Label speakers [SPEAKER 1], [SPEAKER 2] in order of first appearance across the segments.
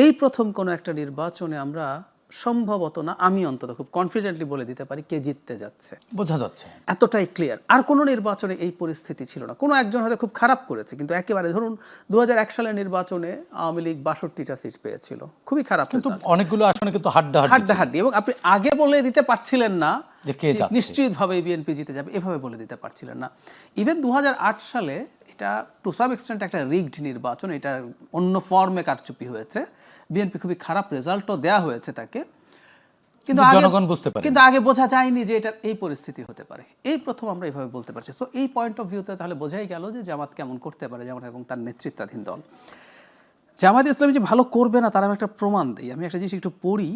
[SPEAKER 1] এই প্রথম কোনো একটা নির্বাচনে আমরা সম্ভবত না, আমি অন্তত খুব কনফিডেন্টলি বলে দিতে পারি কে জিততে যাচ্ছে,
[SPEAKER 2] বোঝা যাচ্ছে
[SPEAKER 1] এতটাই ক্লিয়ার। আর কোনো নির্বাচনে এই পরিস্থিতি ছিল না। কোনো একজন হয়তো খুব খারাপ করেছে, কিন্তু একেবারে ধরুন 2001 সালের নির্বাচনে আওয়ামী লীগ 62টা সিট পেয়েছিল, খুবই খারাপ,
[SPEAKER 2] কিন্তু অনেকগুলো আসনে কিন্তু হাড্ডাহাড্ডি,
[SPEAKER 1] এবং আপনি আগে বলে দিতে পারছিলেন না
[SPEAKER 2] যে কে যাচ্ছে,
[SPEAKER 1] নিশ্চিতভাবে বিএনপি জিতে যাবে, এভাবে বলে দিতে পারছিলেন না। ইভেন 2008 সালে এটা টু সাম এক্সটেন্ট একটা রিগড নির্বাচন, এটা অন্য ফর্মে কারচুপি হয়েছে, বিএনপি খুবই খারাপ রেজাল্টও দেয়া হয়েছে তাকে, কিন্তু
[SPEAKER 2] জনগণ বুঝতে পারে,
[SPEAKER 1] কিন্তু আগে বোঝা যায়নি যে এটা এই পরিস্থিতি হতে পারে। এই প্রথম আমরা এইভাবে বলতে পারছি। সো এই পয়েন্ট অফ ভিউতে তাহলে বোঝাই গেল যে জামাত কেমন করতে পারে, যেমন এবং তার নেতৃত্বাধীন দল। জামাত ইসলামী যে ভালো করবে না তার আমি একটা প্রমাণ দিই। আমি একটা জিনিস একটু পড়ি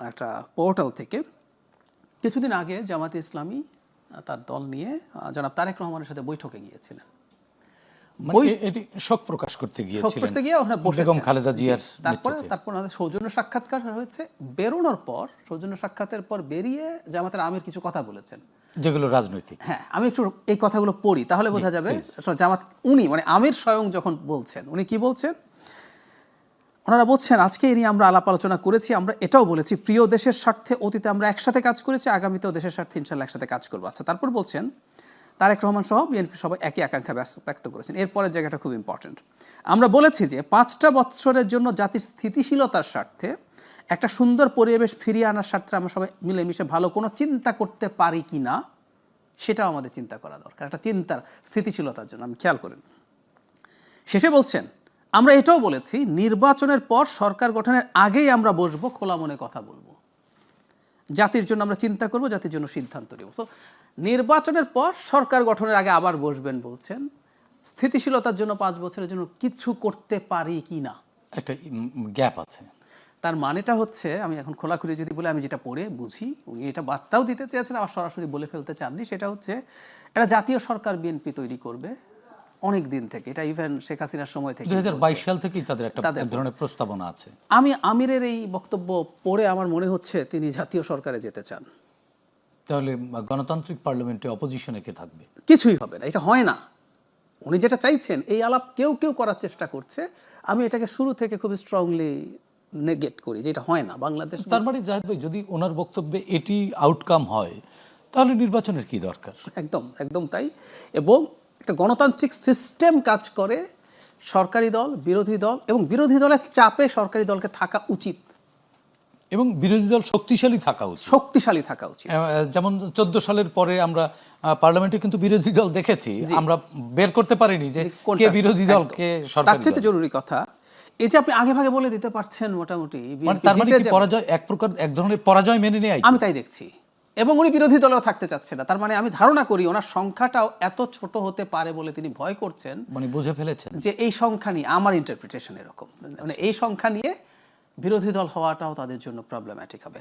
[SPEAKER 1] একটা পোর্টাল থেকে। কিছুদিন আগে জামাত ইসলামী তার দল নিয়ে জনাব তারেক রহমানের সাথে বৈঠকে গিয়েছিলেন।
[SPEAKER 2] এটি শোক প্রকাশ করতে গিয়েছিলেন,
[SPEAKER 1] করতে গিয়ে ওখানে
[SPEAKER 2] বেগম খালেদা জিয়ার
[SPEAKER 1] তারপরে আমাদের সৌজন্য সাক্ষাৎকার হয়েছে। বেরোনোর পর, সৌজন্য সাক্ষাতের পর বেরিয়ে জামাতের আমির কিছু কথা বলেছেন
[SPEAKER 2] যেগুলো রাজনৈতিক।
[SPEAKER 1] হ্যাঁ, আমি একটু এই কথাগুলো পড়ি, তাহলে বোঝা যাবে জামাত উনি মানে আমির স্বয়ং যখন বলছেন, উনি কি বলছেন। ওনারা বলছেন, আজকে এই নিয়ে আমরা আলাপ আলোচনা করেছি, আমরা এটাও বলেছি প্রিয় দেশের স্বার্থে অতীতে আমরা একসাথে কাজ করেছি, আগামীতেও দেশের স্বার্থে ইনশাল্লাহ একসাথে কাজ করবো। আচ্ছা, তারপর বলছেন তারেক রহমান সহ বিএনপি সবাই একই আকাঙ্ক্ষা ব্যক্ত করেছেন। এরপরের জায়গাটা খুব ইম্পর্টেন্ট। আমরা বলেছি যে 5টা বৎসরের জন্য জাতির স্থিতিশীলতার স্বার্থে একটা সুন্দর পরিবেশ ফিরিয়ে আনার স্বার্থে আমরা সবাই মিলেমিশে ভালো কোনো চিন্তা করতে পারি কি না, সেটাও আমাদের চিন্তা করা দরকার, একটা চিন্তার স্থিতিশীলতার জন্য। আমি খেয়াল করেন, শেষে বলছেন, আমরা এটাও বলেছি নির্বাচনের পর সরকার গঠনের আগেই আমরা বসবো, খোলা মনে কথা বলবো, জাতির জন্য আমরা চিন্তা করব, জাতির জন্য সিদ্ধান্ত নেব। তো নির্বাচনের পর সরকার গঠনের আগে আবার বসবেন বলছেন, স্থিতিশীলতার জন্য 5 বছরের জন্য কিছু করতে পারি কি না,
[SPEAKER 2] একটা গ্যাপ আছে।
[SPEAKER 1] তার মানেটা হচ্ছে, আমি এখন খোলাখুলি যদি বলে, আমি যেটা পড়ে বুঝি, উনি এটা বার্তাও দিতে চেয়েছেন, আবার সরাসরি বলে ফেলতে চাননি, সেটা হচ্ছে একটা জাতীয় সরকার বিএনপি তৈরি করবে অনেক দিন থেকে। এটা ইভেন শেখ হাসিনার সময় থেকে,
[SPEAKER 2] 2022 সাল থেকেই তাদের একটা এক ধরনের প্রস্তাবনা আছে।
[SPEAKER 1] আমি আমিরের এই বক্তব্য পড়ে আমার মনে হচ্ছে তিনি জাতীয় সরকারে যেতে চান।
[SPEAKER 2] তাহলে গণতান্ত্রিক পার্লামেন্টে অপোজিশনে কে থাকবে?
[SPEAKER 1] কিছুই হবে না, এটা হয় না। উনি যেটা চাইছেন, এই আলাপ কেউ কেউ করার চেষ্টা করছে, আমি এটাকে শুরু থেকে খুব স্ট্রংলি নেগেট করি, যেটা হয় না বাংলাদেশ।
[SPEAKER 2] তার মানে জাহিদ ভাই, যদি ওনার বক্তব্যে এটি আউটকাম হয় তাহলে নির্বাচনের কি দরকার?
[SPEAKER 1] একদম একদম তাই। এবং একটা গণতান্ত্রিক সিস্টেম কাজ করে, সরকারি দল, বিরোধী দল, এবং বিরোধী দলের চাপে সরকারি দলকে থাকা উচিত,
[SPEAKER 2] এবং বিরোধী দল শক্তিশালী থাকা উচিত,
[SPEAKER 1] শক্তিশালী থাকা উচিত।
[SPEAKER 2] যেমন 14 সালের পরে আমরা পার্লামেন্টে কিন্তু বিরোধী দল দেখেছি, আমরা বের করতে পারিনি যে কে বিরোধী দল কে সরকারি দল।
[SPEAKER 1] তার চেয়ে জরুরি কথা এই যে আপনি আগে ভাগে বলে দিতে পারছেন মোটামুটি,
[SPEAKER 2] তার মানে কি পরাজয় এক প্রকার, এক ধরনের পরাজয় মেনে নেয়?
[SPEAKER 1] আমি তাই দেখছি। এবং উনি বিরোধী দলেও থাকতে চাচ্ছে না, তার মানে আমি ধারণা করি ওনার সংখ্যাটাও এত ছোট হতে পারে বলে তিনি ভয় করছেন,
[SPEAKER 2] মানে বুঝে ফেলেছেন
[SPEAKER 1] যে এই সংখ্যা নিয়ে, আমার ইন্টারপ্রিটেশন এরকম, মানে এই সংখ্যা নিয়ে বিরোধী দল হওয়াটাও তাদের জন্য প্রবলেম্যাটিক হবে।